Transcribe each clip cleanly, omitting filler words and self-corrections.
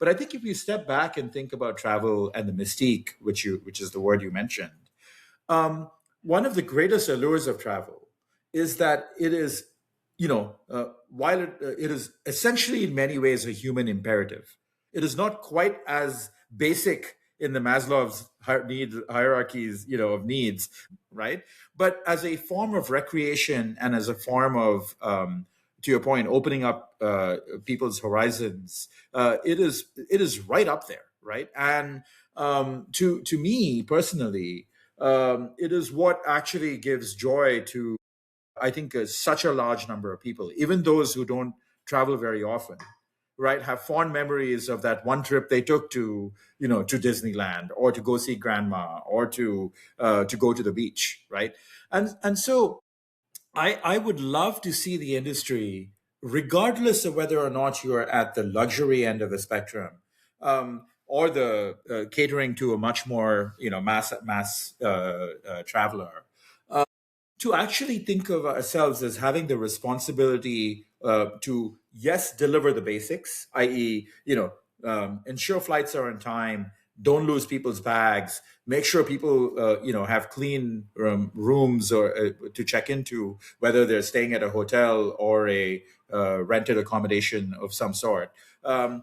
But I think if you step back and think about travel and the mystique, which is the word you mentioned, um, one of the greatest allures of travel is that it is, while it is essentially in many ways a human imperative, it is not quite as basic in the Maslow's hierarchies, of needs, right? But as a form of recreation and as a form of, to your point, opening up people's horizons, it is right up there, right? And to me personally, it is what actually gives joy to, I think, such a large number of people, even those who don't travel very often, right, have fond memories of that one trip they took to, to Disneyland, or to go see grandma, or to go to the beach, right? And so I would love to see the industry, regardless of whether or not you're at the luxury end of the spectrum, or the catering to a much more, mass traveler, to actually think of ourselves as having the responsibility to, yes, deliver the basics, i.e., ensure flights are on time, don't lose people's bags, make sure people have clean rooms or to check into, whether they're staying at a hotel or a rented accommodation of some sort. And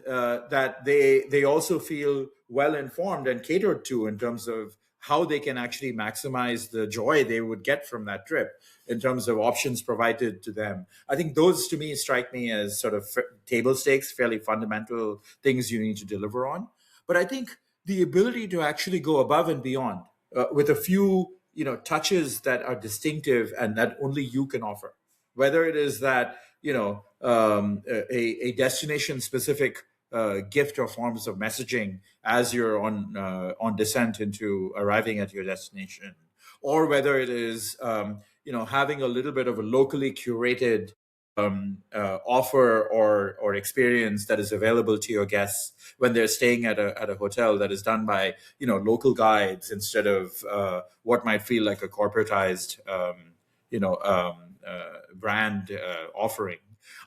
that they also feel well informed and catered to in terms of how they can actually maximize the joy they would get from that trip in terms of options provided to them. I think those, to me, strike me as sort of table stakes, fairly fundamental things you need to deliver on. But I think the ability to actually go above and beyond with a few, touches that are distinctive and that only you can offer, whether it is that, a destination specific gift or forms of messaging as you're on descent into arriving at your destination, or whether it is, having a little bit of a locally curated offer or experience that is available to your guests when they're staying at a hotel, that is done by, local guides instead of what might feel like a corporatized you know brand offering.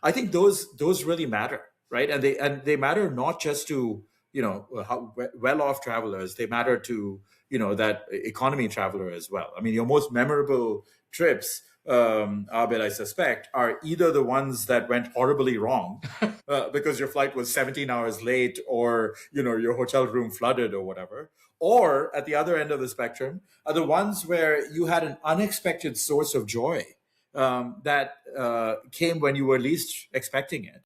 I think those really matter, right? And they matter not just to, how well off travelers. They matter to, that economy traveler as well. I mean, your most memorable trips, Abid, I suspect, are either the ones that went horribly wrong because your flight was 17 hours late, or, your hotel room flooded or whatever, or at the other end of the spectrum are the ones where you had an unexpected source of joy that came when you were least expecting it.